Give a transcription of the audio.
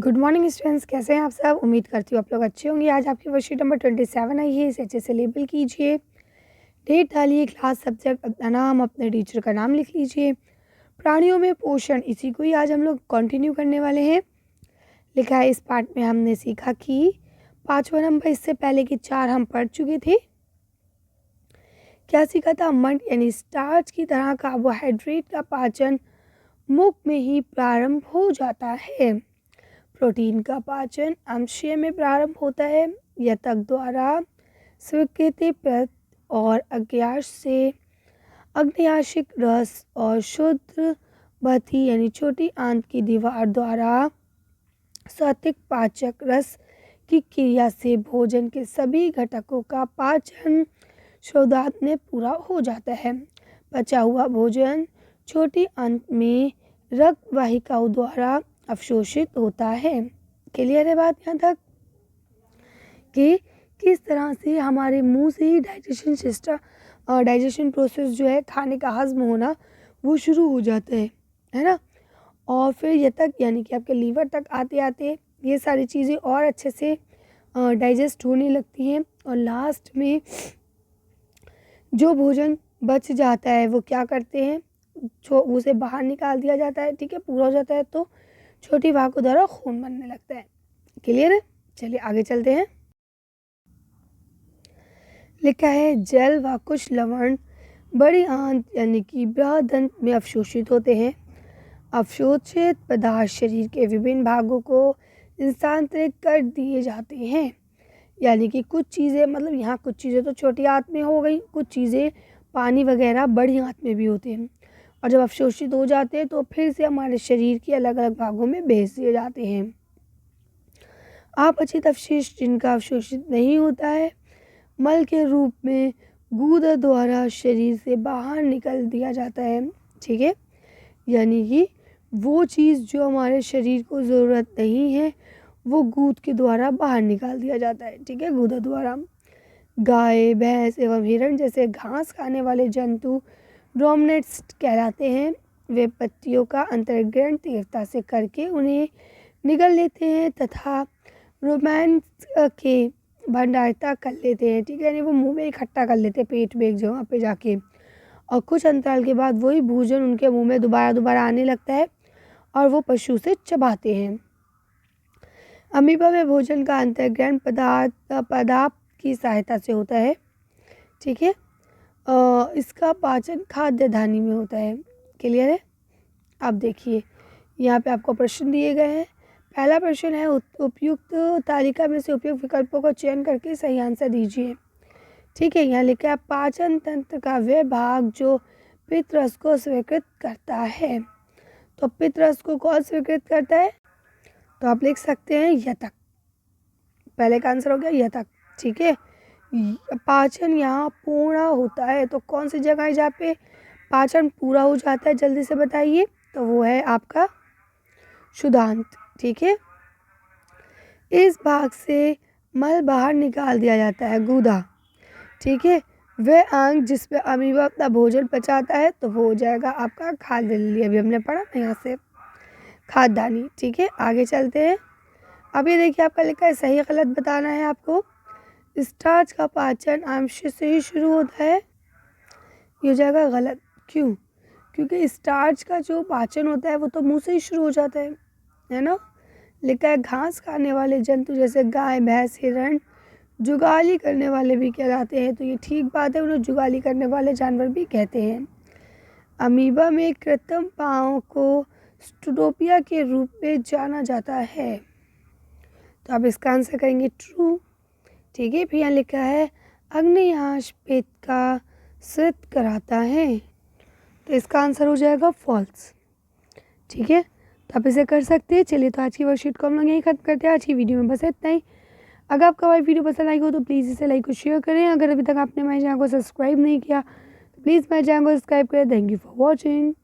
Good morning students, कैसे हैं आप सब। उम्मीद करती हूँ आप लोग अच्छे होंगे। आज आपकी वर्कशीट नंबर 27 आई है। इसे अच्छे से लेबल कीजिए, डेट डालिए, क्लास, सब्जेक्ट, अपना नाम, अपने टीचर का नाम लिख लीजिए। प्राणियों में पोषण, इसी को ही आज हम लोग कंटिन्यू करने वाले हैं। लिखा है इस पार्ट में हमने सीखा कि 5वां नंबर, इससे पहले कि 4 हम पढ़ चुके थे। क्या सीखा था? मड यानी स्टार्च की तरह कार्बोहाइड्रेट का पाचन मुख में ही प्रारंभ हो जाता है। प्रोटीन का पाचन आमाशय में प्रारंभ होता है। यतक द्वारा स्वीकृति और अग्न्याश से अग्न्याशिक रस और शुद्ध बथी यानी छोटी आंत की दीवार द्वारा सात्विक पाचक रस की क्रिया से भोजन के सभी घटकों का पाचन शोधात में पूरा हो जाता है। पचा हुआ भोजन छोटी आंत में रक्त वाहिकाओं द्वारा अवशोषित होता है। क्लियर है बात यहाँ तक कि किस तरह से हमारे मुंह से ही डाइजेशन प्रोसेस जो है, खाने का हजम होना, वो शुरू हो जाता है ना। और फिर यतक यानी कि आपके लीवर तक आते आते ये सारी चीज़ें और अच्छे से डाइजेस्ट होने लगती हैं। और लास्ट में जो भोजन बच जाता है वो क्या करते हैं, जो उसे बाहर निकाल दिया जाता है। ठीक है, पूरा हो जाता है तो छोटी वाहिकाओं द्वारा खून बनने लगता है। क्लियर है, चलिए आगे चलते हैं। लिखा है जल व कुछ लवण बड़ी आंत यानी कि बृहदंत में अवशोषित होते हैं। अवशोषित पदार्थ शरीर के विभिन्न भागों को स्थानांतरित कर दिए जाते हैं। यानी कि कुछ चीज़ें, मतलब यहाँ कुछ चीज़ें तो छोटी आंत में हो गई, कुछ चीज़ें पानी वगैरह बड़ी आंत में भी होते हैं। और जब अवशोषित हो जाते हैं तो फिर से हमारे शरीर के अलग अलग भागों में भेज दिए जाते हैं। अपचित अवशेष जिनका अवशोषित नहीं होता है, मल के रूप में गूदा द्वारा शरीर से बाहर निकल दिया जाता है। ठीक है, यानी कि वो चीज़ जो हमारे शरीर को ज़रूरत नहीं है वो गूद के द्वारा बाहर निकाल दिया जाता है। ठीक है, गूदा द्वारा। गाय, भैंस एवं हिरण जैसे घास खाने वाले जंतु रोमनेट्स कहलाते हैं। वे पत्तियों का अंतर्ग्रहण तीव्रता से करके उन्हें निगल लेते हैं तथा रोमैंस के भंडारिता कर लेते हैं। ठीक है, यानी वो मुंह में इकट्ठा कर लेते हैं, पेट में एक जगह पे जाके। और कुछ अंतराल के बाद वही भोजन उनके मुंह में दोबारा आने लगता है और वो पशु से चबाते हैं। अमीबा में भोजन का अंतर्ग्रहण पदार्थ की सहायता से होता है। ठीक है, इसका पाचन खाद्य धानी में होता है। क्लियर है। अब देखिए यहाँ पे आपको प्रश्न दिए गए हैं। पहला प्रश्न है उपयुक्त तालिका में से उपयुक्त विकल्पों का चयन करके सही आंसर दीजिए। ठीक है, यहाँ लिखा है पाचन तंत्र का वह भाग जो पित्तरस को स्वीकृत करता है। तो पित्तरस को कौन स्वीकृत करता है? तो आप लिख सकते हैं यतक। पहले का आंसर हो गया यतक। ठीक है, पाचन यहाँ पूर्ण होता है। तो कौन सी जगह है जहाँ पे पाचन पूरा हो जाता है, जल्दी से बताइए। तो वो है आपका शुदांत। ठीक है, इस भाग से मल बाहर निकाल दिया जाता है, गूदा। ठीक है, वह अंग जिसमें अमीबा अपना भोजन पचाता है तो वो हो जाएगा आपका खाद्य नली। अभी हमने पढ़ा ना यहाँ से खाद्यदानी। ठीक है, आगे चलते हैं। अब ये देखिए आपका लिखा है सही गलत बताना है आपको। स्टार्च का पाचन आमाशय से ही शुरू होता है, ये हो जाएगा गलत। क्यों? क्योंकि स्टार्च का जो पाचन होता है वो तो मुंह से ही शुरू हो जाता है ना। लिखा है घास खाने वाले जंतु जैसे गाय, भैंस, हिरण जुगाली करने वाले भी कहलाते हैं। तो ये ठीक बात है, उन्हें जुगाली करने वाले जानवर भी कहते हैं। अमीबा में कृत्रिम पाँव को स्टोपिया के रूप में जाना जाता है। तो आप इसका आंसर करेंगे ट्रू। ठीक है, फिर यहाँ लिखा है अग्न्याश पेट का स्राव कराता है। तो इसका आंसर हो जाएगा फॉल्स। ठीक है, तो आप इसे कर सकते हैं। चलिए, तो आज की वर्कशीट को हम लोग यहीं खत्म करते हैं। आज की वीडियो में बस इतना ही। अगर आपको हमारी वीडियो पसंद आई हो तो प्लीज़ इसे लाइक और शेयर करें। अगर अभी तक आपने हमारे चैनल को सब्सक्राइब नहीं किया तो प्लीज़ हमारे चैनल को सब्सक्राइब करें। Thank you for watching.